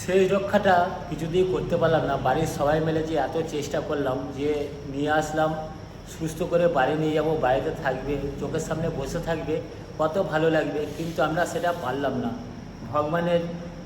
সেই রক্ষাটা কিছুতেই করতে পারলাম না। বাড়ির সবাই মিলে যে এত চেষ্টা করলাম যে নিয়ে আসলাম, সুস্থ করে বাড়ি নিয়ে যাব, বাড়িতে থাকবে, চোখের সামনে বসে থাকবে, কত ভালো লাগবে, কিন্তু আমরা সেটা পারলাম না। ভগবানের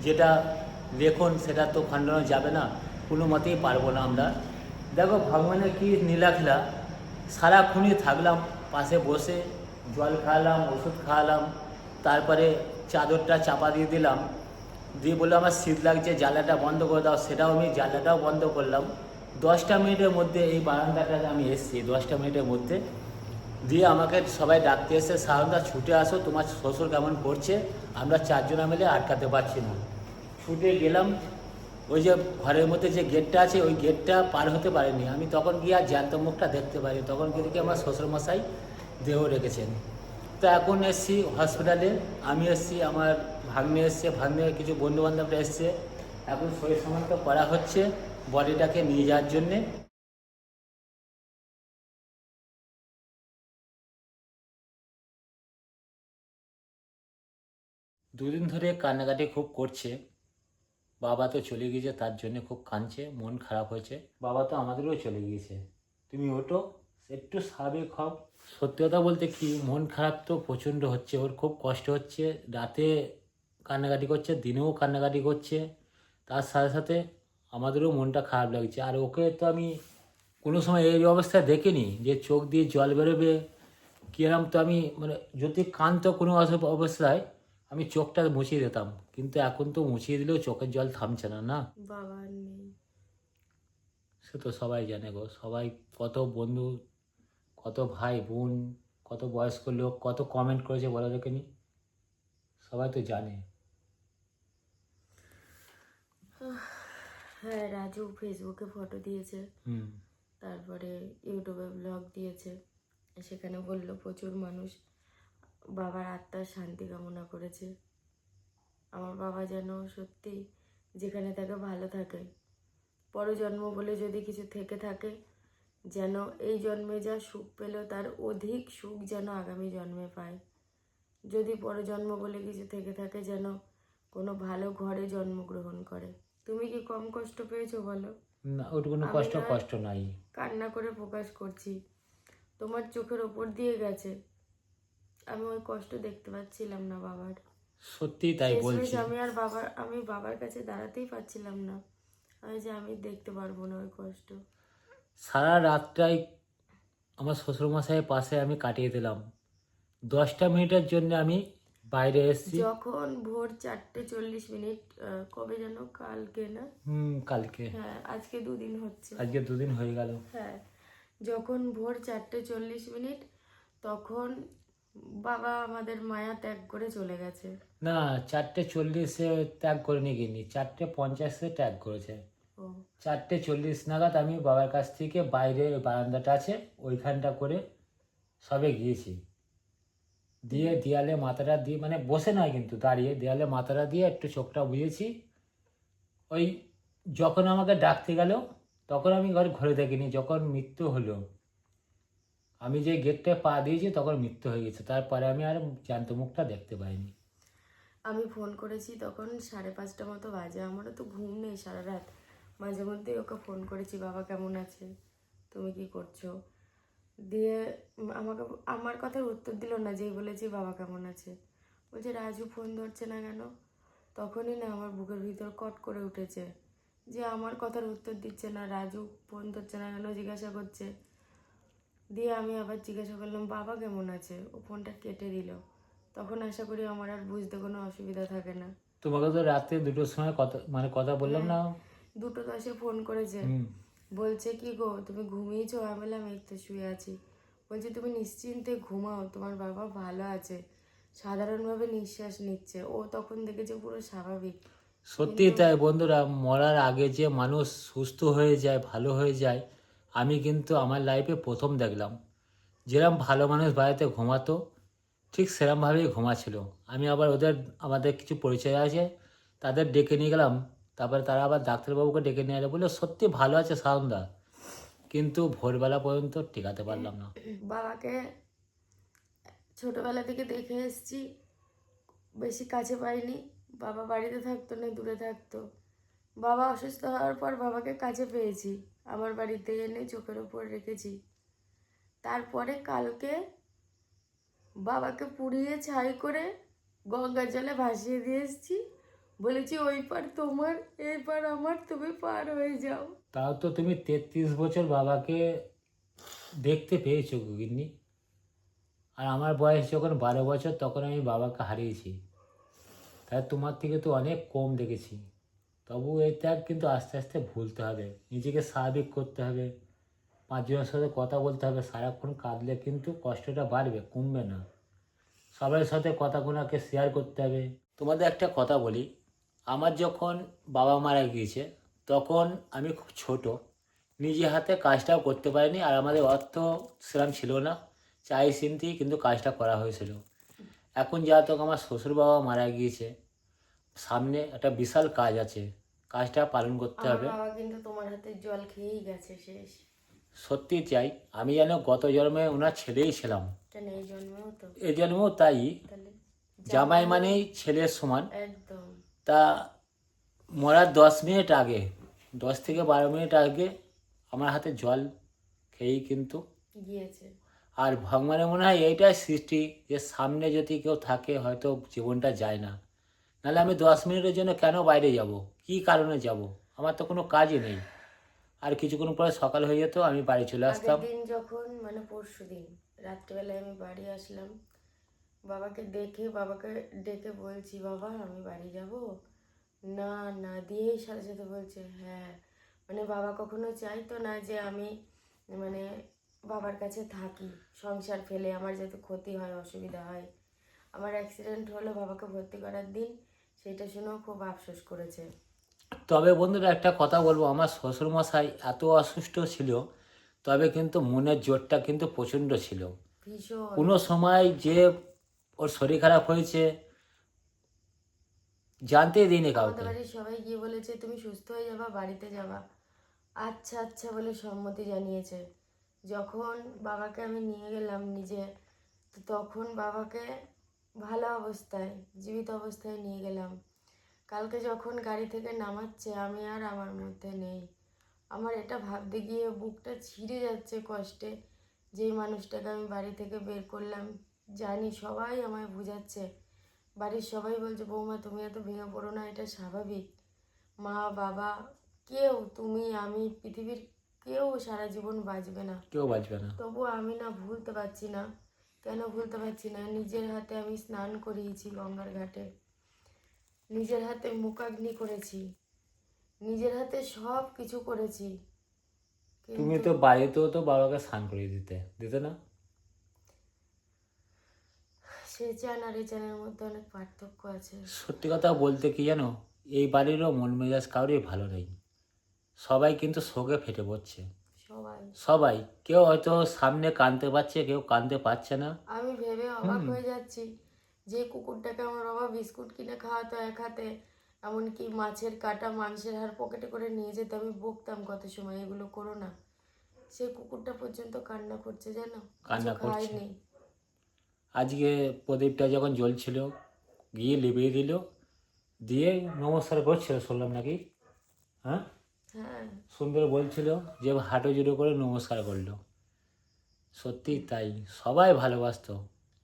যেটা লেখন সেটা তো খণ্ডানো যাবে না, কোনো মতেই পারবো না আমরা। দেখো ভগবানের কী নীলাখেলা, সারাক্ষণই থাকলাম পাশে বসে, জল খাওয়ালাম, ওষুধ খাওয়ালাম, তারপরে চাদরটা চাপা দিয়ে দিলাম, দিয়ে বললো আমার শীত লাগছে, জ্বালাটা বন্ধ করে দাও, সেটাও আমি জ্বালাটাও বন্ধ করলাম। 10টা মিনিটের মধ্যে এই বারান্দাটাতে আমি এসেছি, 10টা মিনিটের মধ্যে। দিয়ে আমাকে সবাই ডাকতে এসে, সারদা ছুটে আসো, তোমার শ্বশুর কেমন করছে, আমরা 4জনা মিলে আটকাতে পারছি না। ছুটে গেলাম, ওই যে ঘরের মধ্যে যে গেটটা আছে ওই গেটটা পার হতে পারিনি আমি, তখন গিয়ে আর জ্যান্ত মুখটা দেখতে পারিনি, তখন গিয়ে দেখি আমার শ্বশুরমশাই দেহ রেখেছেন। তো এখন এসছি হসপিটালে, আমি এসছি, আমার ভাগ্নে এসছে, ভাগ্নের কিছু বন্ধুবান্ধবরা এসছে, এখন শরীর সমস্ত করা হচ্ছে বডিটাকে নিয়ে যাওয়ার জন্যে। দুদিন ধরে কান্নাকাটি খুব করছে, বাবা তো চলে গিয়েছে তার জন্য খুব কাঁদছে, মন খারাপ হয়েছে। বাবা তো আমাদেরও চলে গিয়েছে, তুমি ওঠো, একটু স্বাভাবিক হও। সত্যি কথা বলতে কি, মন খারাপ তো প্রচণ্ড হচ্ছে, ওর খুব কষ্ট হচ্ছে, রাতে কান্নাকাটি করছে, দিনেও কান্নাকাটি করছে, তার সাথে সাথে আমাদেরও মনটা খারাপ লাগছে। আর ওকে তো আমি কোনো সময় এই অবস্থায় দেখিনি যে চোখ দিয়ে জল বেরোবে কিরম, তো আমি মানে যদি কাঁদতো কোনো অবস্থায় আমি চোখটা মুছিয়ে দিতাম, কিন্তু এখন তো মুছিয়ে দিলেও চোখের জল থামছে না, না। বাবা আর নেই। সে তো সবাই জানে গো, সবাই, কত বন্ধু, কত ভাই বোন, কত বয়স্ক লোক কত কমেন্ট করেছে বলো দেখিনি, সবাই তো জানে। হ্যাঁ, রাজু ফেসবুকে ফটো দিয়েছে, হুম। তারপরে ইউটিউবে ব্লগ দিয়েছে, সেখানে বলল প্রচুর মানুষ বাবার আত্মার শান্তি কামনা করেছে। আমার বাবা যেন সত্যি যেখানে থাকে ভালো থাকে, পরজন্ম বলে যদি কিছু থেকে থাকে, যেন এই জন্মে যা সুখ পেল তার অধিক সুখ যেন আগামী জন্মে পায়। যদি পরজন্ম বলে কিছু থেকে থাকে, যেন কোনো ভালো ঘরে জন্মগ্রহণ করে। তুমি কি কম কষ্ট পেয়েছো বলো? না, ওর কোনো আমি কষ্ট নয় কষ্ট নাই। কান্না করে প্রকাশ করছি, তোমার চোখের ওপর দিয়ে গেছে, আমি ওই কষ্ট দেখতে পাচ্ছিলাম না বাবার। সত্যি তাই শেষমেশ বলছি। আমি বাবার কাছে দাঁড়াতেই পারছিলাম না, আমি দেখতে পারবো না ওই কষ্ট। সারা রাতটাই আমার শ্বশুরমশাইয়ের পাশে আমি কাটিয়ে দিলাম, 10টা মিনিটের জন্য আমি বাইরে এসেছি। যখন ভোর 4:40, কবে যেন, কালকে না? হুম, কালকে। হ্যাঁ, আজকে 2 দিন হচ্ছে। আজকে 2 দিন হয়ে গেল। হ্যাঁ, যখন ভোর 4:40, তখন বাবা আমাদের মায়া ত্যাগ করে চলে গেছে। না, 4:40-এ ত্যাগ করে নিয়ে গিনি, 4:50-এ ত্যাগ করেছে। ও 4:40 নাগাদ আমি বাবার কাছ থেকে বাইরে ওই বারান্দাটা আছে ওইখানটা করে সবে গিয়েছি, দিয়ে দেয়ালে মাথাটা দিয়ে, মানে বসে নয় কিন্তু দাঁড়িয়ে, দেয়ালে মাথাটা দিয়ে একটু চোখটা বুঝেছি। ওই যখন আমাকে ডাকতে গেল তখন আমি ঘরে দেখিনি, যখন মৃত্যু হলো আমি যে গেটটায় পা দিয়েছি তখন মৃত্যু হয়ে গেছে, তারপরে আমি আর জ্যান্ত মুখটা দেখতে পাইনি। আমি ফোন করেছি তখন 5:30 মতো বাজে, আমারও তো ঘুম নেই সারা রাত। মাঝে মধ্যেই ওকে ফোন করেছি, বাবা কেমন আছে, তুমি কি করছো। দিয়ে আমাকে আমার কথার উত্তর দিল না, যেই বলেছি বাবা কেমন আছে। বলছে রাজু ফোন ধরছে না কেন। তখনই না আমার বুকের ভিতর কট করে উঠেছে, যে আমার কথার উত্তর দিচ্ছে না, রাজু ফোন ধরছে না কেন জিজ্ঞাসা করছে। দিয়ে আমি আবার জিজ্ঞাসা করলাম বাবা কেমন আছে, ও ফোনটা কেটে দিল। তখন আশা করি আমার আর বুঝতে কোনো অসুবিধা থাকে না। তোমাকে তো রাতে 2টোর সময় কথা বললাম হ্যাঁ, না। 2:10 ফোন করেছে, হুম। বলছে কি গো তুমি ঘুমিয়েছো, আমি বললাম এই তো শুয়ে আছি। বলছে তুমি নিশ্চিন্তে ঘুমাও, তোমার বাবা ভালো আছে, সাধারণভাবে নিঃশ্বাস নিচ্ছে। ও তখন দেখেছে পুরো স্বাভাবিক। সত্যি কিন্তু তাই বন্ধুরা, মরার আগে যে মানুষ সুস্থ হয়ে যায়, ভালো হয়ে যায়, আমি কিন্তু আমার লাইফে প্রথম দেখলাম। যেরকম ভালো মানুষ বাড়িতে ঘুমাতো ঠিক সেরমভাবেই ঘুমাচ্ছিল। আমি আবার আমাদের কিছু পরিচয় আছে, তাদের ডেকে নিয়ে গেলাম, তারপরে তারা আবার ডাক্তারবাবুকে ডেকে নিয়ে এলো, বললো সত্যি ভালো আছে সায়নদা, কিন্তু ভোরবেলা পর্যন্ত টিকাতে পারলাম না। বাবাকে ছোটবেলা থেকে দেখে এসেছি, বেশি কাছে পাইনি। বাবা বাড়িতে থাকতো না দূরে থাকতো, বাবা অসুস্থ হওয়ার পর বাবাকে কাছে পেয়েছি, আমার বাড়িতে এনে চোখের ওপর রেখেছি। তারপরে কালকে বাবাকে পুড়িয়ে ছাই করে গঙ্গার জলে ভাসিয়ে দিয়ে এসেছি। বলেছি ওই পার তোমার, এই পার আমার, তুমি পার হয়ে যাও। তাও তো তুমি 33 বছর বাবাকে দেখতে পেয়েছো গিন্নি। আর আমার বয়স যখন 12 বছর তখন আমি বাবাকে হারিয়েছি। তাই তোমার থেকে তো অনেক কম দেখেছি। তবু এটা কিন্তু আস্তে আস্তে ভুলতে হবে, নিজেকে স্বাভাবিক করতে হবে, পাঁচজনের সাথে কথা বলতে হবে। সারাক্ষণ কাঁদলে কিন্তু কষ্টটা বাড়বে, কমবে না। সবার সাথে কথাগুলোকে শেয়ার করতে হবে। তোমাদের একটা কথা বলি, আমার যখন বাবা মারা গিয়েছে তখন আমি খুব ছোট, নিজে হাতে কাজটাও করতে পারিনি। আর আমাদের অর্থ সেরকম ছিল না, চাই চিন্তেই কিন্তু কাজটা করা হয়েছিল। এখন যেহেতু আমার শ্বশুর বাবা মারা গিয়েছে, সামনে একটা বিশাল কাজ আছে, কাজটা পালন করতে আমার হবে। বাবা কিন্তু তোমার হাতে জল খেয়েই গেছে শেষ। সত্যি চাই আমি যেন গত জন্মে ওনার ছেলেই ছিলাম, কেন এই জন্মেও তো এই জন্মেও তাই। তাহলে জামাই মানেই ছেলের সমান। একদম। তা মরার 10 মিনিট আগে, 10 থেকে 12 মিনিট আগে আমার হাতে জল খেয়েই কিন্তু। গিয়েছে। আর ভগবানের মনে হয় এইটাই সৃষ্টি যে সামনে যদি কেউ থাকে হয়তো জীবনটা যায় না। নাহলে আমি 10 মিনিটের জন্য কেন বাইরে যাব, কি কারণে যাব? আমার তো কোনো কাজই নেই। আর কিছুক্ষণ পরে সকাল হয়ে যেত, আমি বাড়ি চলে আগের আসতাম। দিন যখন মানে পরশু দিন রাত্রেবেলায় আমি বাড়ি আসলাম, বাবাকে দেখে বাবাকে ডেকে বলছি বাবা আমি বাড়ি যাব, না না দিয়েই সাথে সাথে বলছে হ্যাঁ। মানে বাবা কখনো চাইতো না যে আমি মানে বাবার কাছে থাকি, সংসার ফেলে আমার যাতে ক্ষতি হয়, অসুবিধা হয়। আমার অ্যাক্সিডেন্ট হলো বাবাকে ভর্তি করার দিন, সেটা শুনেও খুব আফসোস করেছে। তবে বন্ধুরা একটা কথা বলবো, আমার শ্বশুরমশাই এত অসুস্থ ছিল, তবে কিন্তু মনের জোরটা কিন্তু প্রচণ্ড ছিল। ভীষণ। কোনো সময় যে ওর শরীর খারাপ হয়েছে জানতেই দিইনি আমাদের কাউকে। বাড়ির সবাই গিয়ে বলেছে তুমি সুস্থ হয়ে যাবা, বাড়িতে যাবা। আচ্ছা আচ্ছা বলে সম্মতি জানিয়েছে। যখন বাবাকে আমি নিয়ে গেলাম নিজে, তো তখন বাবাকে ভালো অবস্থায়, জীবিত অবস্থায় নিয়ে গেলাম। কালকে যখন গাড়ি থেকে নামাচ্ছে আমি আর আমার মধ্যে নেই। আমার এটা ভাবতে গিয়ে বুকটা ছিঁড়ে যাচ্ছে কষ্টে, যেই মানুষটাকে আমি বাড়ি থেকে বের করলাম। জানি সবাই আমায় বুঝাচ্ছে, বাড়ির সবাই বলছে বৌমা তুমি এত ভেঙে পড়ো না, এটা স্বাভাবিক। মা বাবা কেউ, তুমি আমি, পৃথিবীর কেউ সারা জীবন বাঁচবে না। কেউ বাঁচবে না। তবু আমি না ভুলতে পারছি না। কেন ভুলতে পারছি না? নিজের হাতে আমি স্নান করিয়েছি গঙ্গার ঘাটে, নিজের হাতে মুখাগ্নি করেছি, নিজের হাতে সব কিছু করেছি, তুমি কিন্তু তো বাড়িতেও তো বাবাকে স্নান করিয়ে দিতে না? সে চান আর এই চানের মধ্যে অনেক পার্থক্য আছে। সত্যি কথা বলতে কি জানো, এই বাড়িরও মন মেজাজ কারোরই ভালো নেই। সবাই কিন্তু শোকে ফেটে পড়ছে। সবাই। সবাই, কেউ হয়তো সামনে কাঁদতে পারছে, কেউ কাঁদতে পারছে না। আমি ভেবে অবাক হয়ে যাচ্ছি, যে কুকুরটাকে আমার বাবা বিস্কুট কিনে খাওয়াতো এক হাতে, এমনকি মাছের কাটা মাংসের হাড় পকেটে করে নিয়ে যেতে আমি বকতাম কত সময় এগুলো করো না, সেই কুকুরটা পর্যন্ত কান্না করছে জানো, কিছু কান্না করছে। খায়নি। আজকে প্রদীপটা যখন জ্বলছিল গিয়ে লিভিয়ে দিল, দিয়ে নমস্কার করছিল শুনলাম নাকি। হ্যাঁ, হ্যাঁ। সুন্দর বলছিল যে হাঁটু জুড়ে করে নমস্কার করলো। সত্যি তাই, সবাই ভালোবাসতো।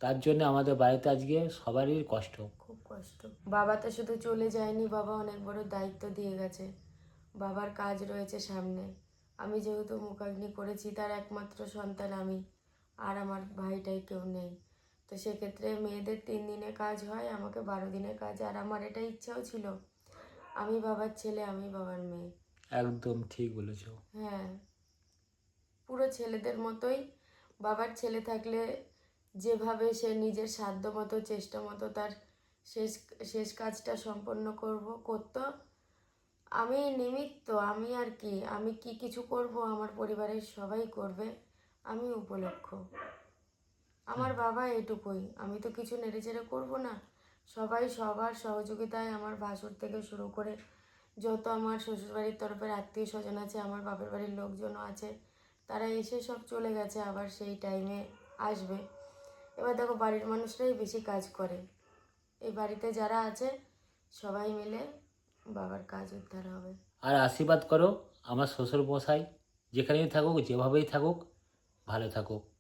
তার জন্য আমাদের বাড়িতে আজকে সবারই কষ্ট। খুব কষ্ট। বাবা তো শুধু চলে যায়নি, বাবা অনেক বড় দায়িত্ব দিয়ে গেছে। বাবার কাজ রয়েছে সামনে। আমি যেহেতু মুখাগ্নি করেছি, তার একমাত্র সন্তান আমি, আর আমার ভাইটাই কেউ নেই। তো সেক্ষেত্রে মেয়েদের 3 দিনে কাজ হয়, আমাকে 12 দিনে কাজ। আর আমার এটা ইচ্ছাও ছিল, আমি বাবার ছেলে, আমি বাবার মেয়ে। একদম ঠিক বলেছো। হ্যাঁ, পুরো ছেলেদের মতোই। বাবার ছেলে থাকলে যেভাবে সে নিজের সাধ্য মতো চেষ্টা মতো তার শেষ শেষ কাজটা সম্পন্ন করতো, আমি নিমিত্ত, আমি আর কি, আমি কি কিছু করব আমার পরিবারের সবাই করবে, আমি উপলক্ষ। আমার বাবা এটুকুই, আমি তো কিছু নেড়েচেড়ে করবো না। সবাই সবার সহযোগিতায়, আমার ভাসুর থেকে শুরু করে যত আমার শ্বশুরবাড়ির তরফের আত্মীয় স্বজন আছে, আমার বাপের বাড়ির লোকজনও আছে, তারা এসে সব চলে গেছে, আবার সেই টাইমে আসবে। এবার দেখো বাড়ির মানুষরাই বেশি কাজ করে, এই বাড়িতে যারা আছে সবাই মিলে বাবার কাজ উদ্ধার হবে। আর আশীর্বাদ করো আমার শ্বশুর মশাই যেখানেই থাকুক যেভাবেই থাকুক ভালো থাকুক।